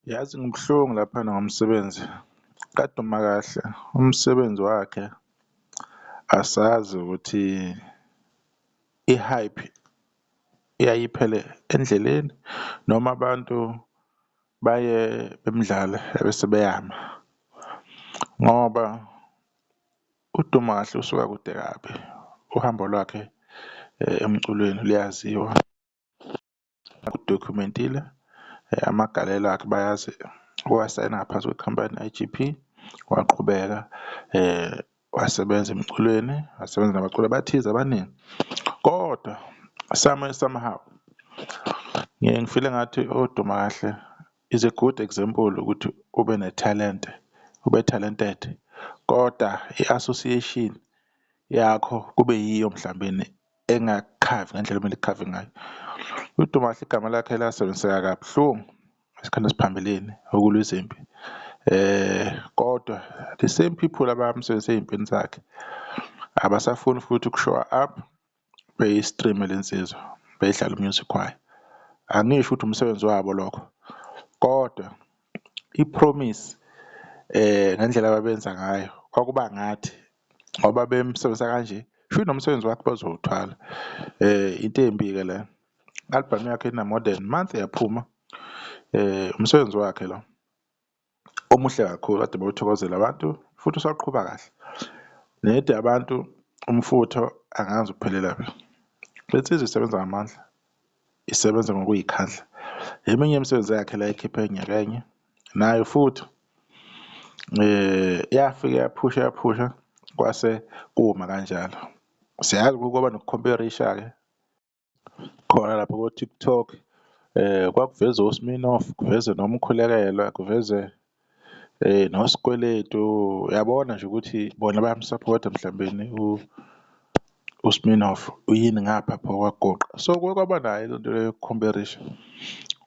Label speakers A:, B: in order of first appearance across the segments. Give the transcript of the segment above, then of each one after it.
A: Yazi ngibuhlungu laphana ngomsebenzi kaduma kahle umsebenzi wakhe. Asazi ukuthi i-hype iyayiphele endleleni noma abantu baye bemdlala ebese beyama, ngoba uduma kahle usuka kude kabi. Uhambo lwakhe emculweni luyaziwa, udocument-ile, amagalelo akhe bayazi. Wasayina ngaphansi kwekhampani i-I_G_P, waqhubeka wasebenza emculweni, wasebenza nabaculi abathize abaningi, kodwa somehow ngiye ngifile ngathi oduma kahle is a good example ukuthi ube nethalente, ube talented, kodwa i-association yakho kube yiyo mhlawumbeni engakukhavi ngendlela okumele ikukhave ngayo. UDuma kahle igama lakhe lasebenziseka kabuhlungu esikhathini esiphambilini ukulwa izimpi, kodwa the same people abamsebenzise ey'mpini zakhe abasafuni futhi ukushowa up beyi-stream-e le nsizwa, beyidlale u-music wayo. Angisho ukuthi umsebenzi wabo lokho, kodwa i-promise ngendlela ababenza ngayo kwakuba ngathi ngoba bemsebenzisa kanje, shuthi nomsebenzi wakhe bazowuthwala. Into embi-ke le, i-album yakhe ina-more than month yaphuma. Umsebenzi wakhe lo omuhle kakhulu kade bewuthokozela abantu futhi usaqhuba kahle. Nedi abantu umfutho angazi uphelelaphi. Le nsizwa isebenza ngamandla, isebenza ngokuy'khandla. Eminye imisebenzi yakhe la ekhipha enye nayo futhi yafika yaphusha kwase kuma kanjalo. Siyazi kwaba nokukhomperisha-ke khona lapho ko-TikTok, kwakuveza oSmirnoff, kuveze noMkhulekela, kuveze noSikweletu. Uyabona nje ukuthi bona bayamsapota mhlawumbeni uSmirnoff uyini ngapha kwagoqa. So kwaba nayo lento leyo yokukhomperisha,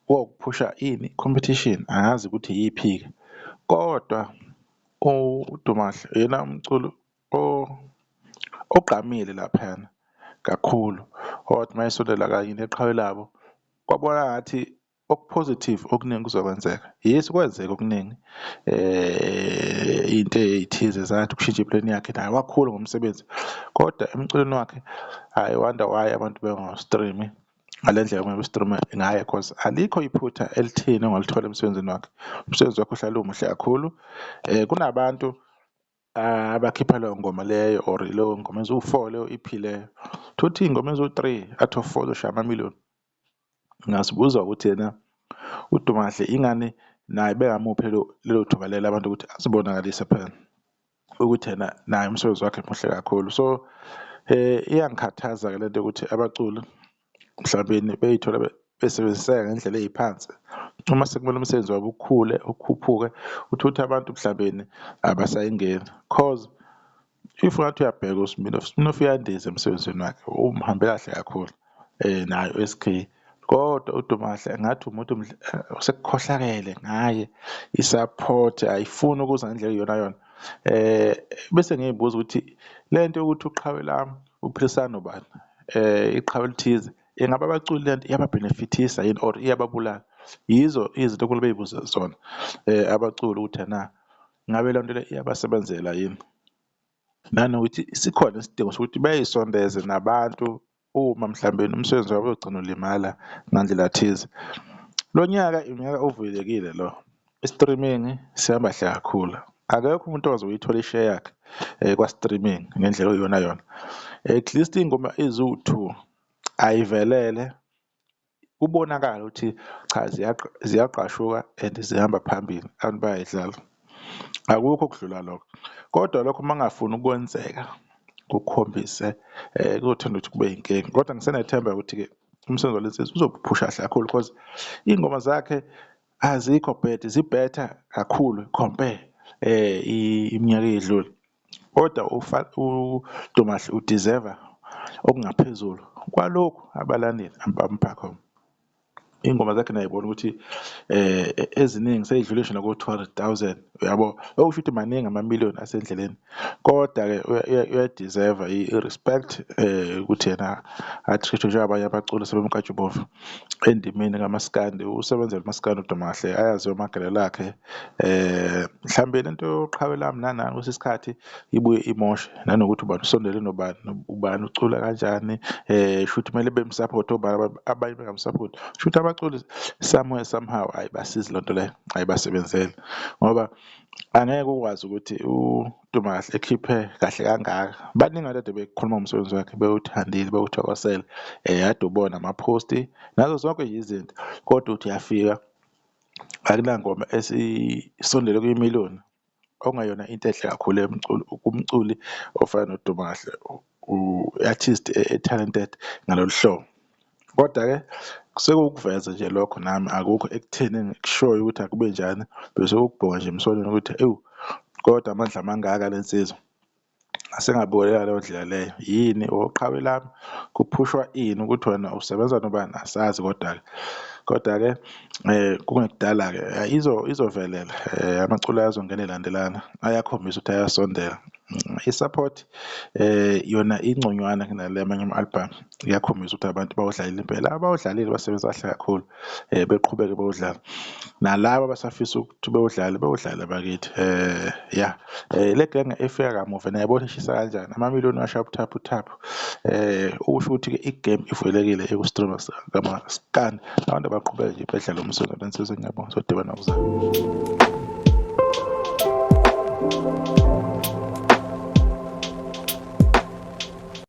A: wokuphusha ini competition, angazi ukuthi iyiphi-ke, kodwa uDuma kahle yena umculi ogqamile laphayana kakhulu. Othi mayesondela kanye neqhawe labo kwabona ngathi okupositive okuningi kuzokwenzeka. Yes, kwenzeka okuningi, iy'nto ey'thize zathi ukushintsha i-plan yakhe, naye wakhula ngomsebenzi, kodwa emculweni wakhe I wonder why abantu bengawu-stream-i ngale ndlela okumele u-stream-e ngayo, cause alikho iphutha elitheni ongalithola emsebenzini wakhe. Umsebenzi wakhe uhlale umuhle kakhulu. Kunabantu abakhipha leyo ngoma leyo or leyo ngoma eziwu-4 leyo EP leyo, thuthi iy'ngoma eziwu-3 out of 4 zoshaya ama-million. Ngasibuza ukuthi yena uDuma kahle ingani naye bengamuphi lelo thuba lelo abantu ukuthi azibonakalise phela ukuthi yena naye umsebenzi wakhe muhle kakhulu. So iyangikhathaza-ke lento yokuthi abaculi mhlawumbeni bey'thola besebenziseka ngendlela ey'phansi. Uma sekumele umsebenzi wabo ukhule, ukhuphuke, uthole ukuthi abantu mhlawumbeni abasayingeni, cause if ungathi uyabheka uSmirnoff uyandiza emsebenzini wakhe, umhambe kahle kakhulu naye u-S_K, kodwa uDuma kahle ngathi umuntu sekukhohlakele ngaye, i-support ayifuni ukuza ngendlela iyonayona. Bese ngiy'buza ukuthi le nto yokuthi uqhawe lami uphilisana nobani, iqhawe elithize, ingabe abaculi lento iyababhenefithisa yini or iyababulala? Yizo izinto okumele bey'buze zona abaculi ukuthi ena ngabe lento le iyabasebenzela yini, nanokuthi sikhona isidingo sokuthi bey'sondeze nabantu uma mhlawumbeni umsebenzi wabo uyogcina ulimala ngandlela thize. Lo nyaka unyaka ovulelekile lo, i-streaming sihamba hle kakhulu. Akekho umuntu owazi uyithola i-share yakhe kwa-streaming ngendlela okuyiyonayona. At least iy'ngoma eziwu-2 ayivelele, kubonakala ukuthi cha ziyaqashuka and zihamba phambili, abantu bayay'dlala. Akukho okudlula lokho, kodwa lokho uma kungafuni ukwenzeka kukhombise kuzothanda ukuthi kube yinkinga, kodwa ngisenethemba ukuthi-ke umsebenzi wale nsizwa uzophusha kahle kakhulu because iy'ngoma zakhe azikho bad, zi-better kakhulu compare iminyaka eyedlule, kodwa uDuma kahle udeserve-a okungaphezulu kwalokhu abalandeli abamupha khona. ingoma zakhe nayibona ukuthi eziningi seyidlule ngisho nako 200,000 yabo, okusho ukuthi maningi amamiliyoni asendleleni. Kodwa-ke uyadeserve i-respect ukuthi yena atreat-we njengabanye abaculi sebemkantshubomvu endimeni kaMaskandi. Usebenzela uMaskandi uDumahle, ayaziwe amagalelo akhe. Mhlambe lento yoqhawe lami nanani kwesinye isikhathi ibuye imoshe nanokuthi ubani usondele nobani, ubani ucula kanjani, shuthi kumele bemsupport obani abanye bengamsupport. Shuthi abaculi somewhere somehow ayibasizi lonto leyo, ayibasebenzeli ngoba angeke ukwazi ukuthi uDumahle ekhiphe kahle kangaka. Baningi kade bekhuluma ngomsebenzi wakhe, bewuthandile, bewuthokosele, kade ubona amaphosti nazo zonke nje izinto, kodwa uthi uyafika akunangoma esisondele kwimiliyoni, okungayona into enhle kakhulu kumculi ofana noDumahle, u-artist talented ngalolu hlobo. Kodwa-ke sekukuveza nje lokho, nami akukho ekutheni ngikushoyo ukuthi akube njani, bese ukubhonga nje emsonweni ukuthi ewu, kodwa amandla amangaka le nsizwa. Asengabukelela leyo ndlela leyo. Yini oqhawe lami, kuphushwa ini ukuthi wena usebenza nobani asazi, kodwa-ke kungekudala-ke izovelela, amaculo ayazongena elandelana, ayakhombisa ukuthi ayasondela. I-support yona ingconywana kunale amanye ama-album, iyakhombisa ukuthi abantu bawudlalile impela, abawudlalile basebenza kahle kakhulu, beqhubeke bewudlala. Nalabo abasafisa ukuthi bewudlale bakithi. Ya le genge efika kamuva nayibona ishisa kanjani, amamiliyoni ashaya uthaphu. Ukusho ukuthi-ke igame ivulekile eku-stream kaMaskandi, abantu abaqhubeke nje bedlale umsebenzi. Ngiyabonga, sodibana ngokuzayo.